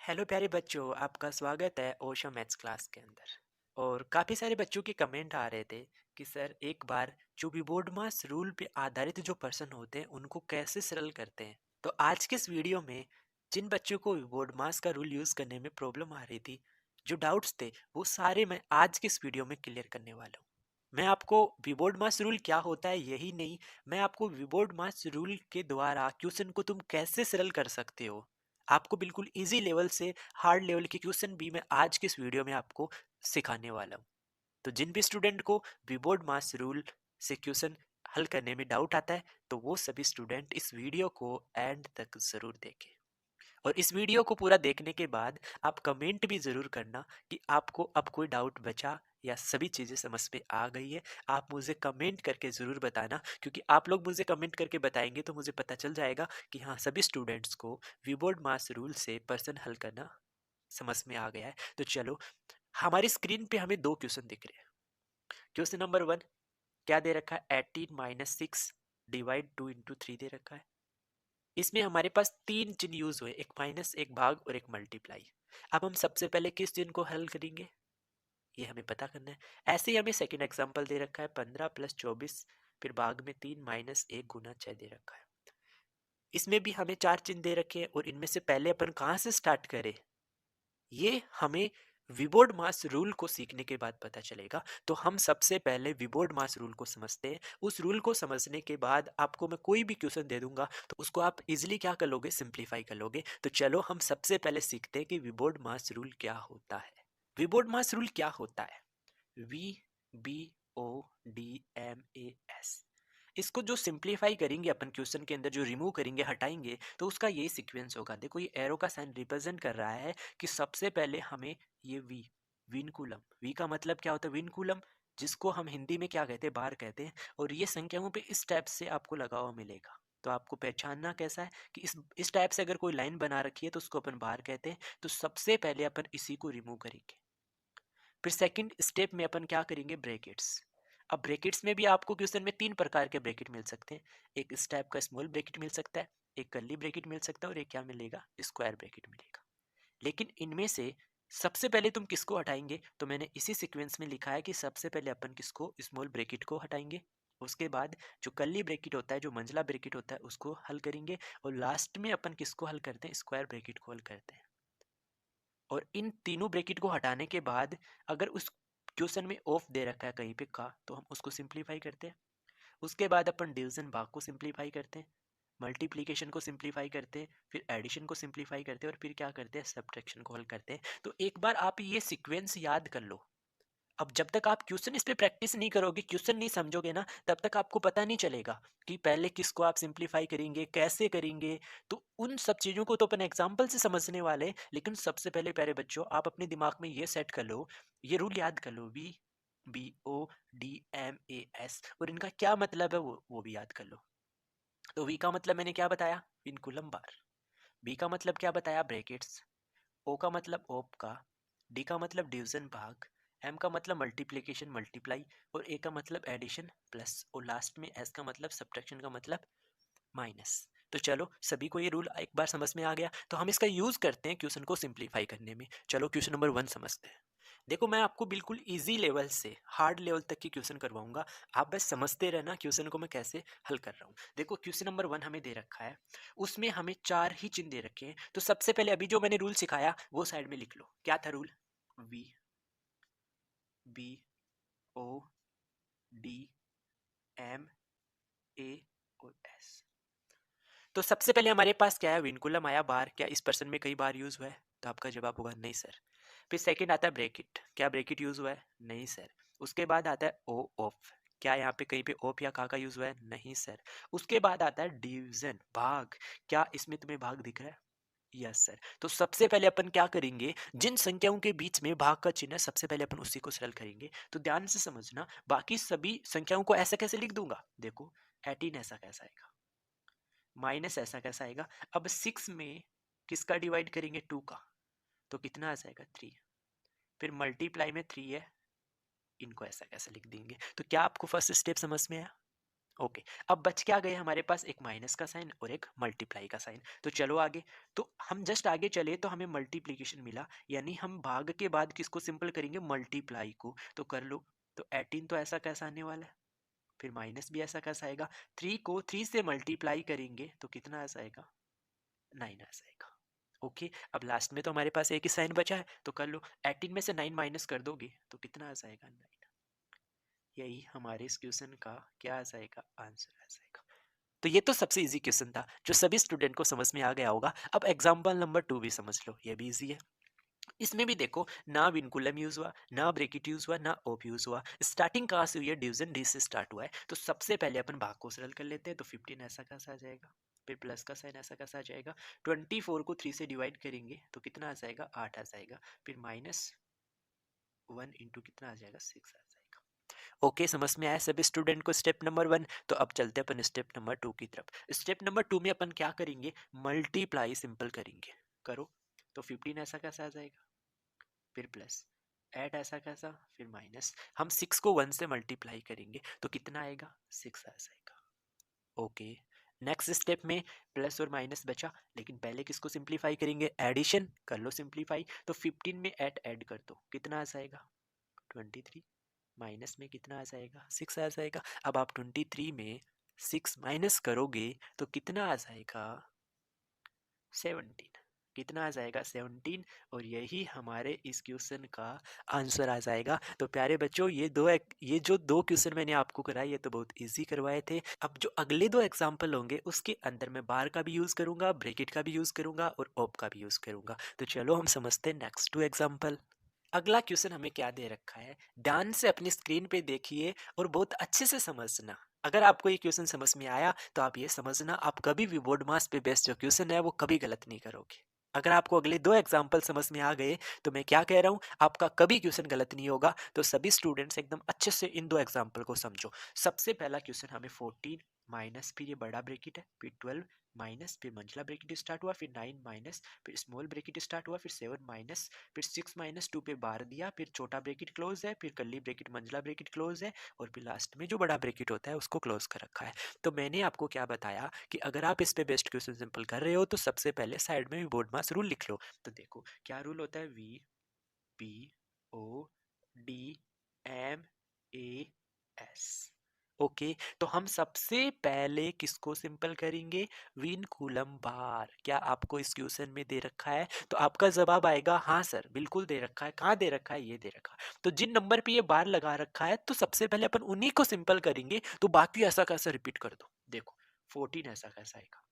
Hello प्यारे बच्चों, आपका स्वागत है ओशो मैथ्स क्लास के अंदर। और काफ़ी सारे बच्चों के कमेंट आ रहे थे कि सर एक बार जो वीबोर्ड मास रूल पे आधारित जो पर्सन होते हैं उनको कैसे सरल करते हैं। तो आज के इस वीडियो में जिन बच्चों को वीबोर्ड मास का रूल यूज़ करने में प्रॉब्लम आ रही थी, जो डाउट्स थे, वो सारे मैं आज के इस वीडियो में क्लियर करने वाला हूँ। मैं आपको वीबोर्ड मास रूल क्या होता है यही नहीं, मैं आपको वीबोर्ड मास रूल के द्वारा क्वेश्चन को तुम कैसे सरल कर सकते हो। आपको बिल्कुल इजी लेवल से हार्ड लेवल के क्वेश्चन भी मैं आज के इस वीडियो में आपको सिखाने वाला हूँ। तो जिन भी स्टूडेंट को वीबोर्ड मास रूल से क्वेश्चन हल करने में डाउट आता है, तो वो सभी स्टूडेंट इस वीडियो को एंड तक जरूर देखें। और इस वीडियो को पूरा देखने के बाद आप कमेंट भी ज़रूर करना कि आपको अब कोई डाउट बचा या सभी चीज़ें समझ में आ गई है। आप मुझे कमेंट करके ज़रूर बताना, क्योंकि आप लोग मुझे कमेंट करके बताएंगे तो मुझे पता चल जाएगा कि हाँ, सभी स्टूडेंट्स को वीबोर्ड मास रूल से प्रश्न हल करना समझ में आ गया है। तो चलो, हमारी स्क्रीन पे हमें दो क्वेश्चन दिख रहे हैं। क्वेश्चन नंबर 1 क्या दे रखा है? 18 - 6 डिवाइड 2 × 3 दे रखा है। इसमें हमारे पास तीन चिन्ह यूज हुए, एक माइनस, एक भाग और एक मल्टीप्लाई। अब हम सबसे पहले किस चिन्ह को हल करेंगे, ये हमें पता करना है। ऐसे ही हमें सेकंड एग्जांपल दे रखा है 15 + 24, फिर भाग में 3 - 1 × 6 दे रखा है। इसमें भी हमें चार चिन्ह दे रखे हैं और इनमें से पहले अपन कहाँ से स्टार्ट करें, ये हमें विबोर्ड मास रूल को सीखने के बाद पता चलेगा। तो हम सबसे पहले विबोर्ड मास रूल को समझते हैं। उस रूल को समझने के बाद आपको मैं कोई भी क्वेश्चन दे दूंगा तो उसको आप इजीली क्या कर लोगे, सिंप्लीफाई कर लोगे। तो चलो हम सबसे पहले सीखते हैं कि विबोर्ड मास रूल क्या होता है। विबोर्ड मास रूल क्या होता है? VBODMAS। इसको जो सिंप्लीफाई करेंगे अपन क्वेश्चन के अंदर, जो रिमूव करेंगे, हटाएंगे, तो उसका यही सीक्वेंस होगा। देखो, ये एरो का साइन रिप्रेजेंट कर रहा है कि सबसे पहले हमें ये विनकुलम, वी का मतलब क्या होता है? विनकुलम, जिसको हम हिंदी में क्या कहते हैं? बार कहते हैं। और ये संख्याओं पे इस टाइप से आपको लगा हुआ मिलेगा। तो आपको पहचानना कैसा है कि इस टाइप से अगर कोई लाइन बना रखी है तो उसको अपन बार कहते हैं। तो सबसे पहले अपन इसी को रिमूव करेंगे। फिर सेकंड स्टेप में अपन क्या करेंगे? ब्रैकेट्स। अब ब्रैकेट्स में भी आपको क्वेश्चन में तीन प्रकार के ब्रैकेट मिल सकते हैं। एक इस टाइप का स्मॉल ब्रैकेट मिल सकता है, एक कर्ली ब्रैकेट मिल सकता है, और एक क्या मिलेगा? स्क्वायर ब्रैकेट मिलेगा। लेकिन इनमें से सबसे पहले तुम किसको हटाएंगे? तो मैंने इसी सीक्वेंस में लिखा है कि सबसे पहले अपन किसको? स्मॉल ब्रैकेट को हटाएंगे। उसके बाद जो कर्ली ब्रैकेट होता है, जो मंझला ब्रैकेट होता है, उसको हल करेंगे। और लास्ट में अपन किसको हल करते हैं? स्क्वायर ब्रैकेट को हल करते हैं। और इन तीनों ब्रैकेट को हटाने के बाद अगर उस क्वेश्चन में ऑफ दे रखा है कहीं पे का, तो हम उसको सिंप्लीफाई करते हैं। उसके बाद अपन डिवीजन भाग को सिंप्लीफाई करते हैं, मल्टीप्लिकेशन को सिंप्लीफाई करते हैं, फिर एडिशन को सिंप्लीफाई करते हैं, और फिर क्या करते हैं? सब्ट्रैक्शन को हल करते हैं। तो एक बार आप ये सीक्वेंस याद कर लो। अब जब तक आप क्वेश्चन इस पे प्रैक्टिस नहीं करोगे, क्वेश्चन नहीं समझोगे ना, तब तक आपको पता नहीं चलेगा कि पहले किसको आप सिंप्लीफाई करेंगे, कैसे करेंगे। तो उन सब चीज़ों को तो अपन एग्जाम्पल से समझने वाले हैं, लेकिन सबसे पहले प्यारे बच्चों, आप अपने दिमाग में ये सेट कर लो, ये रूल याद कर लो, VBODMAS, और इनका क्या मतलब है वो भी याद कर लो। तो वी का मतलब मैंने क्या बताया? विनकुलम बार। बी का मतलब क्या बताया? ब्रैकेट्स। ओ का मतलब ओप का। डी का मतलब डिवीजन भाग। एम का मतलब मल्टीप्लिकेशन, मल्टीप्लाई। और ए का मतलब एडिशन, प्लस। और लास्ट में एस का मतलब सब्ट्रैक्शन का मतलब माइनस। तो चलो, सभी को ये रूल एक बार समझ में आ गया, तो हम इसका यूज करते हैं क्वेश्चन को सिंप्लीफाई करने में। चलो क्वेश्चन नंबर 1 समझते हैं। देखो, मैं आपको बिल्कुल इजी लेवल से हार्ड लेवल तक की क्वेश्चन करवाऊंगा। आप बस समझते रहना क्वेश्चन को मैं कैसे हल कर रहा हूँ। देखो, क्वेश्चन नंबर 1 हमें दे रखा है, उसमें हमें चार ही चिन्ह दे रखे हैं। तो सबसे पहले अभी जो मैंने रूल सिखाया वो साइड में लिख लो। क्या था रूल? VBODMAS। तो सबसे पहले हमारे पास क्या है? विनकुलम आया बार। क्या इस पर्सन में कई बार यूज हुआ है? तो आपका जवाब होगा नहीं सर। फिर सेकंड आता है ब्रैकेट। क्या ब्रैकेट यूज हुआ है? नहीं सर। उसके बाद आता है ओ ऑफ। क्या यहाँ पे कहीं पे ओप या का यूज हुआ है? नहीं सर। उसके बाद आता है डिवीजन भाग। क्या इसमें तुम्हें भाग दिख रहा है? Yes sir. तो सबसे पहले अपन क्या करेंगे? जिन संख्याओं के बीच में भाग का चिन्ह है, सबसे पहले अपन उसी को सरल करेंगे। तो ध्यान से समझना, बाकी सभी संख्याओं को ऐसा कैसे लिख दूंगा? देखो, 18 ऐसा कैसा आएगा, माइनस ऐसा कैसा आएगा। अब 6 में किसका डिवाइड करेंगे? 2 का। तो कितना आ जाएगा? 3। फिर मल्टीप्लाई में 3 है, इनको ऐसा कैसे लिख देंगे। तो क्या आपको फर्स्ट स्टेप समझ में आया? ओके, अब बच क्या गए हमारे पास, एक माइनस का साइन और एक मल्टीप्लाई का साइन। तो चलो आगे, तो हम जस्ट आगे चले तो हमें मल्टीप्लीकेशन मिला, यानी हम भाग के बाद किसको सिंपल करेंगे, मल्टीप्लाई को। तो कर लो, तो 18 तो ऐसा कैसा आने वाला है, फिर माइनस भी ऐसा कैसा आएगा, 3 को 3 से मल्टीप्लाई करेंगे तो कितना ऐसा आएगा, 9 ऐसा आएगा। ओके, अब लास्ट में तो हमारे पास एक ही साइन बचा है, तो कर लो, 18 में से 9 माइनस कर दोगे तो कितना ऐसा आएगा, 9। यही हमारे इस क्वेश्चन का क्या ऐसा आएगा, आंसर ऐसा आएगा। तो ये तो सबसे इजी क्वेश्चन था जो सभी स्टूडेंट को समझ में आ गया होगा। अब एग्जाम्पल नंबर 2 भी समझ लो, ये भी इजी है। इसमें भी देखो, ना विनकुलम यूज हुआ, ना ब्रैकेट यूज हुआ, ना ओप यूज हुआ, स्टार्टिंग कहाँ से हुई है, डिवीजन डी से स्टार्ट हुआ है। तो सबसे पहले अपन भाग को सरल कर लेते हैं, तो 15 ऐसा कैसा आ जाएगा, फिर प्लस का साइन ऐसा कैसा आ जाएगा, 24 को 3 से डिवाइड करेंगे तो कितना आ जाएगा, 8 आ जाएगा, फिर माइनस 1 इंटू कितना आ जाएगा, 6 आ जाएगा। ओके, समझ में आया सभी स्टूडेंट को स्टेप नंबर 1। तो अब चलते हैं अपन स्टेप नंबर 2 की तरफ। स्टेप नंबर 2 में अपन क्या करेंगे, मल्टीप्लाई सिंपल करेंगे। करो, तो 15 ऐसा कैसा आ जाएगा, फिर प्लस, ऐड ऐसा कैसा, फिर माइनस, हम 6 को 1 से मल्टीप्लाई करेंगे तो कितना आएगा, 6 आ जाएगा। ओके, नेक्स्ट स्टेप में प्लस और माइनस बचा, लेकिन पहले किसको सिंप्लीफाई करेंगे, एडिशन कर लो सिंप्लीफाई। तो 15 में एट ऐड कर दो, कितना आ जाएगा, 23, माइनस में कितना आ जाएगा, 6 आ जाएगा। अब आप 23 में 6 माइनस करोगे तो कितना आ जाएगा, 17। कितना आ जाएगा, 17। और यही हमारे इस क्वेश्चन का आंसर आ जाएगा। तो प्यारे बच्चों, ये जो दो क्वेश्चन मैंने आपको कराए, ये तो बहुत इजी करवाए थे। अब जो अगले दो एग्जाम्पल होंगे उसके अंदर मैं बार का भी यूज करूंगा, ब्रैकेट का भी यूज करूंगा और ओप का भी यूज करूंगा। तो चलो हम समझते हैं नेक्स्ट टू एग्जाम्पल। अगला क्वेश्चन हमें क्या दे रखा है, ध्यान से अपनी स्क्रीन पे देखिए और बहुत अच्छे से समझना। अगर आपको ये क्वेश्चन समझ में आया तो आप ये समझना, आप कभी भी बोर्ड मास पे बेस्ड जो क्वेश्चन है वो कभी गलत नहीं करोगे। अगर आपको अगले दो एग्जाम्पल समझ में आ गए तो मैं क्या कह रहा हूँ, आपका कभी क्वेश्चन गलत नहीं होगा। तो सभी स्टूडेंट्स एकदम अच्छे से इन दो एग्जाम्पल को समझो। सबसे पहला क्वेश्चन हमें 14 माइनस, फिर ये बड़ा ब्रैकेट है, फिर 12 माइनस, फिर मंझला ब्रैकेट स्टार्ट हुआ, फिर 9 माइनस, फिर स्मॉल ब्रैकेट स्टार्ट हुआ, फिर 7 माइनस, फिर 6 माइनस 2 पे बार दिया, फिर छोटा ब्रैकेट क्लोज है, फिर कर्ली ब्रैकेट मंझला ब्रैकेट क्लोज है, और फिर लास्ट में जो बड़ा ब्रैकेट होता है उसको क्लोज कर रखा है। तो मैंने आपको क्या बताया कि अगर आप इस पे बेस्ट क्वेश्चन सिंपल कर रहे हो तो सबसे पहले साइड में भी बोर्ड मास रूल लिख लो। तो देखो क्या रूल होता है, V P O D M A S. Okay, तो हम सबसे पहले किसको सिंपल करेंगे, विन कूलम बार। क्या आपको इस क्वेश्चन में दे रखा है, तो आपका जवाब आएगा हाँ सर बिल्कुल दे रखा है। कहाँ दे रखा है, ये दे रखा है। तो जिन नंबर पे ये बार लगा रखा है तो सबसे पहले अपन उन्हीं को सिंपल करेंगे, तो बाकी ऐसा कैसा रिपीट कर दो। देखो 14 ऐसा कैसा आएगा,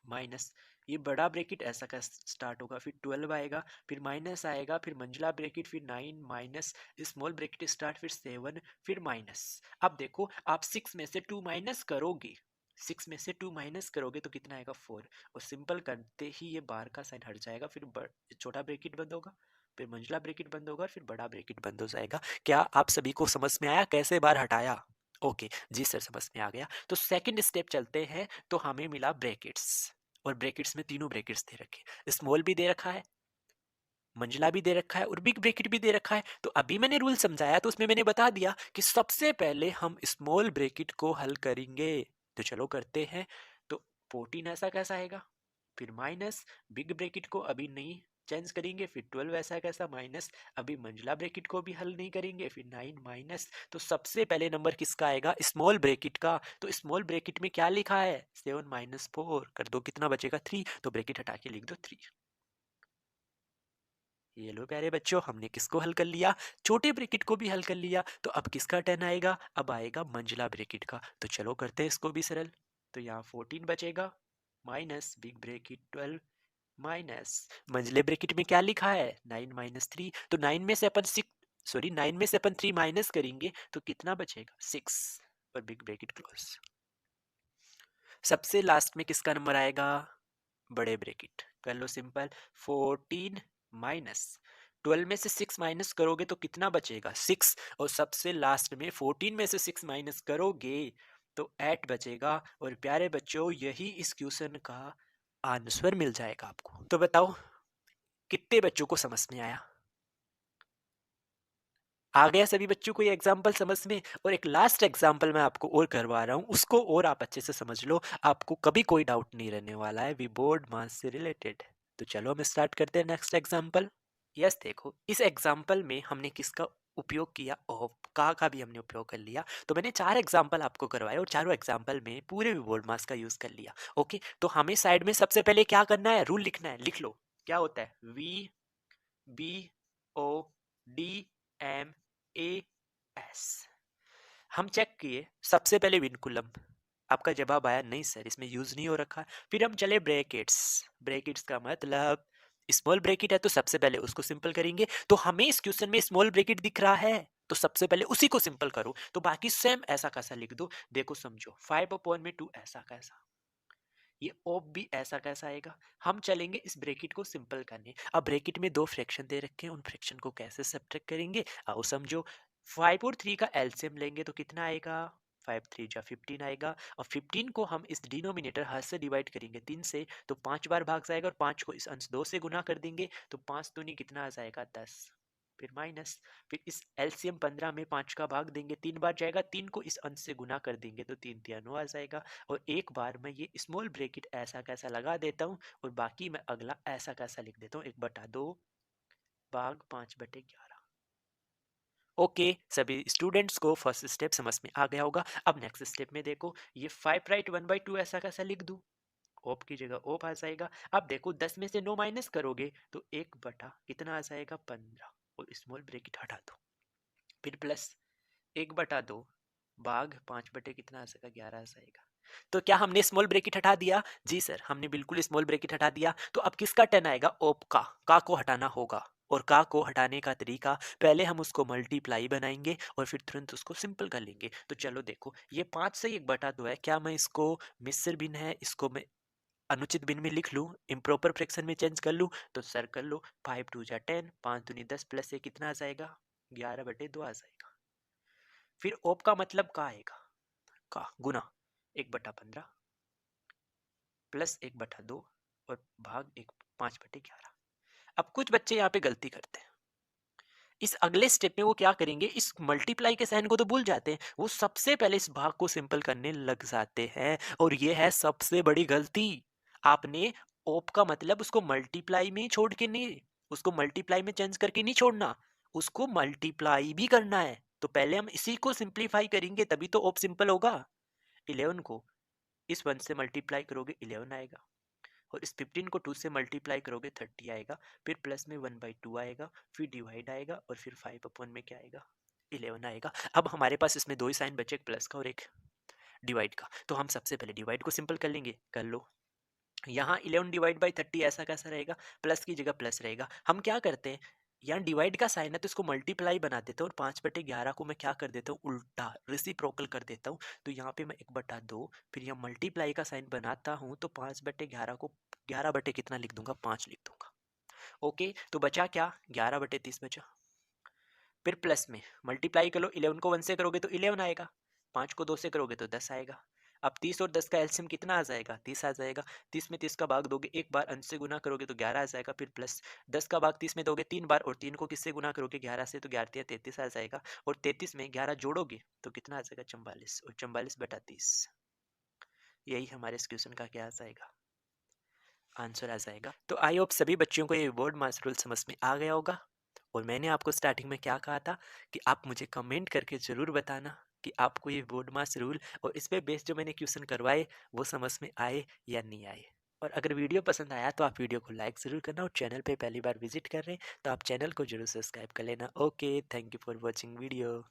माइनस, ये बड़ा ब्रैकेट ऐसा का स्टार्ट होगा, फिर 12 आएगा, फिर माइनस आएगा, फिर मंझला ब्रैकेट, फिर 9 माइनस, स्मॉल ब्रैकेट स्टार्ट, फिर 7, फिर माइनस। अब देखो आप 6 में से 2 माइनस करोगे, 6 में से 2 माइनस करोगे तो कितना आएगा, 4। और सिंपल करते ही ये बार का साइन हट जाएगा, फिर छोटा ब्रैकेट बंद होगा, फिर मंझला ब्रैकेट बंद होगा, फिर बड़ा ब्रैकेट बंद हो जाएगा। क्या आप सभी को समझ में आया कैसे बार हटाया? ओके जी सर, समझ में आ गया। तो सेकंड स्टेप चलते हैं। तो हमें मिला ब्रैकेट्स, और ब्रैकेट्स में तीनों ब्रैकेट्स दे रखे, स्मॉल भी दे रखा है, मंझला भी दे रखा है और बिग ब्रैकेट भी दे रखा है। तो अभी मैंने रूल समझाया तो उसमें मैंने बता दिया कि सबसे पहले हम स्मॉल ब्रैकेट को हल करेंगे। तो चलो करते हैं। तो 14 ऐसा कैसा आएगा, फिर माइनस, बिग ब्रैकेट को अभी नहीं चेंज करेंगे, फिर 12 ऐसा कैसा माइनस, अभी मंझला ब्रैकेट को भी हल नहीं करेंगे, फिर 9 माइनस। तो सबसे पहले नंबर किसका आएगा, स्मॉल ब्रैकेट का। तो स्मॉल ब्रैकेट में क्या लिखा है, 7 माइनस 4 कर दो, कितना बचेगा, 3। तो ब्रैकेट हटा के लिख दो 3। ये लो प्यारे बच्चों, हमने किसको हल कर लिया, छोटे ब्रैकेट को भी हल कर लिया। तो अब किसका टर्न आएगा, अब आएगा मंझला ब्रैकेट का। तो चलो करते हैं इसको भी सरल। तो यहाँ 14 बचेगा, माइनस बिग ब्रैकेट 12, माइनस मंझले ब्रैकेट में क्या लिखा है, 9 माइनस 3। तो 9 में से अपन 6, सॉरी 9 में से अपन 3 माइनस करेंगे तो कितना बचेगा, 6, और बिग ब्रैकेट क्लोज। सबसे लास्ट में किसका नंबर आएगा, बड़े ब्रैकेट। कर लो सिंपल, 14 माइनस 12 में से 6 माइनस करोगे तो कितना बचेगा, 6। और सबसे लास्ट में 14 में से 6 माइनस करोगे तो 8 बचेगा। और प्यारे बच्चों, यही इस क्वेश्चन का आंसर मिल जाएगा आपको। तो बताओ कितने बच्चों को समझ में आया। आ गया सभी बच्चों को ये एग्जाम्पल समझ में? और एक लास्ट एग्जाम्पल मैं आपको और करवा रहा हूँ, उसको और आप अच्छे से समझ लो, आपको कभी कोई डाउट नहीं रहने वाला है वीबोर्ड मास से रिलेटेड। तो चलो हम स्टार्ट करते हैं नेक्स्ट एग्जाम्पल। यस, देखो इस एग्जाम्पल में हमने किसका उपयोग किया? ओह, का भी हमने उपयोग कर लिया। तो मैंने 4 एग्जाम्पल आपको करवाए और चारों एग्जाम्पल में पूरे वीबोर्ड मास का यूज कर लिया। ओके, तो हमें साइड में सबसे पहले क्या करना है? रूल लिखना है, लिख लो। क्या होता है? V B O D M A S. हम चेक किए, सबसे पहले विनकुलम। आपका जवाब आया नहीं सर, इसमें यूज नहीं हो रखा। फिर हम चले ब्रैकेट्स। ब्रैकेट्स का मतलब स्मॉल ब्रैकेट है, तो सबसे पहले उसको सिंपल करेंगे। तो हमें इस क्वेश्चन में स्मॉल ब्रैकेट दिख रहा है, तो सबसे पहले उसी को सिंपल करो। तो बाकी सेम ऐसा कैसा लिख दो। देखो समझो, 5/2 ऐसा कैसा, ये ओप भी ऐसा कैसा आएगा। हम चलेंगे इस ब्रैकेट को सिंपल करने। अब ब्रैकेट में 2 फ्रैक्शन दे रखे हैं, उन फ्रैक्शन को कैसे सब्ट्रैक्ट करेंगे आओ समझो। 5 और 3 का एलसीएम लेंगे तो कितना आएगा? 5 3 जा 15 आएगा। और 15 को हम इस डिनोमिनेटर हर से डिवाइड करेंगे 3 से, तो 5 बार भाग जाएगा। और 5 को इस अंश 2 से गुना कर देंगे, तो 5 दूनी कितना आ जाएगा? 10। फिर माइनस, फिर इस एलसीएम 15 में 5 का भाग देंगे, 3 बार जाएगा। 3 को इस अंश से गुना कर देंगे, तो 3 तिया 9 आ जाएगा। और एक बार मैं ये स्मॉल ब्रैकेट ऐसा कैसा लगा देता हूँ, और बाकी मैं अगला ऐसा कैसा लिख देता हूँ, 1/2 भाग 5/11। ओके, सभी स्टूडेंट्स को फर्स्ट स्टेप समझ में आ गया होगा। अब नेक्स्ट स्टेप में देखो, ये 5 राइट 1/2 ऐसा कैसा लिख दूँ? ओप की जगह ओप आ जाएगा। अब देखो 10 में से 9 माइनस करोगे तो 1 कितना आ जाएगा? 15। और स्मॉल ब्रैकेट हटा दो, फिर प्लस 1/2 भाग 5 कितना आ जाएगा? 11 आ जाएगा। तो क्या हमने स्मॉल ब्रैकेट हटा दिया? जी सर, हमने बिल्कुल स्मॉल ब्रैकेट हटा दिया। तो अब किसका टर्न आएगा? ओप का को हटाना होगा। और का को हटाने का तरीका, पहले हम उसको मल्टीप्लाई बनाएंगे और फिर तुरंत उसको सिंपल कर लेंगे। तो चलो देखो, ये 5 से 1/2 है, क्या मैं इसको मिश्र भिन्न है, इसको मैं अनुचित भिन्न में लिख लूं, इम्प्रॉपर फ्रैक्शन में चेंज कर लूं? तो सर कर लो, 5 2 जा 10, 5 दूनी 10 प्लस 1 कितना आ जाएगा? 11/2 आ जाएगा। फिर ओप का मतलब का आएगा? का गुना 1/15 प्लस 1/2 और भाग 5/11। अब कुछ बच्चे यहाँ पे गलती करते हैं, इस अगले स्टेप में वो क्या करेंगे, इस मल्टीप्लाई के साइन को तो भूल जाते हैं, वो सबसे पहले इस भाग को सिंपल करने लग जाते हैं। और ये है सबसे बड़ी गलती। आपने ओप का मतलब उसको मल्टीप्लाई में छोड़ के नहीं, उसको मल्टीप्लाई में चेंज करके नहीं छोड़ना, उसको मल्टीप्लाई भी करना है। तो पहले हम इसी को सिंप्लीफाई करेंगे, तभी तो ओप सिंपल होगा। 11 को इस 1 से मल्टीप्लाई करोगे 11 आएगा, और इस 15 को 2 से मल्टीप्लाई करोगे 30 आएगा। फिर प्लस में 1/2 आएगा, फिर डिवाइड आएगा, और फिर 5 में क्या आएगा? 11 आएगा। अब हमारे पास इसमें 2 ही साइन बचे, एक प्लस का और एक डिवाइड का। तो हम सबसे पहले डिवाइड को सिंपल कर लेंगे, कर लो। यहाँ 11 डिवाइड बाई 30 ऐसा कैसा रहेगा? प्लस की जगह प्लस रहेगा। हम क्या करते हैं, यहाँ डिवाइड का साइन है तो इसको मल्टीप्लाई बना देता हूँ, और 5/11 को मैं क्या कर देता हूँ? उल्टा रेसिप्रोकल कर देता हूँ। तो यहाँ पे मैं 1/2, फिर यहाँ मल्टीप्लाई का साइन बनाता हूँ, तो 5/11 को 11 कितना लिख दूंगा? 5 लिख दूंगा। ओके, तो बचा क्या? 11/30 बचा। फिर प्लस में मल्टीप्लाई करो, 11 को 1 से करोगे तो 11 आएगा, 5 को 2 से करोगे तो 10 आएगा। अब 30 और 10 का एलसीएम कितना आ जाएगा? 30 आ जाएगा। 30 में 30 का भाग दोगे एक बार, अंश से गुना करोगे तो 11 आ जाएगा। फिर प्लस 10 का भाग 30 में दोगे 3 बार, और 3 को किससे गुना करोगे? 11 से, तो 11 या 33 आ जाएगा। और 33 में 11 जोड़ोगे तो कितना आ जाएगा? 44। और 44/30, यही हमारे इस क्वेश्चन का क्या आ जाएगा? आंसर आ जाएगा। तो आई होप सभी बच्चों को ये वर्ड मास रूल समझ में आ गया होगा। और मैंने आपको स्टार्टिंग में क्या कहा था कि आप मुझे कमेंट करके ज़रूर बताना कि आपको ये वर्ड मास रूल और इस पे बेस्ड जो मैंने क्वेश्चन करवाए वो समझ में आए या नहीं आए। और अगर वीडियो पसंद आया तो आप वीडियो को लाइक ज़रूर करना, और चैनल पे पहली बार विजिट कर रहे हैं तो आप चैनल को जरूर सब्सक्राइब कर लेना। Okay, thank you for watching video.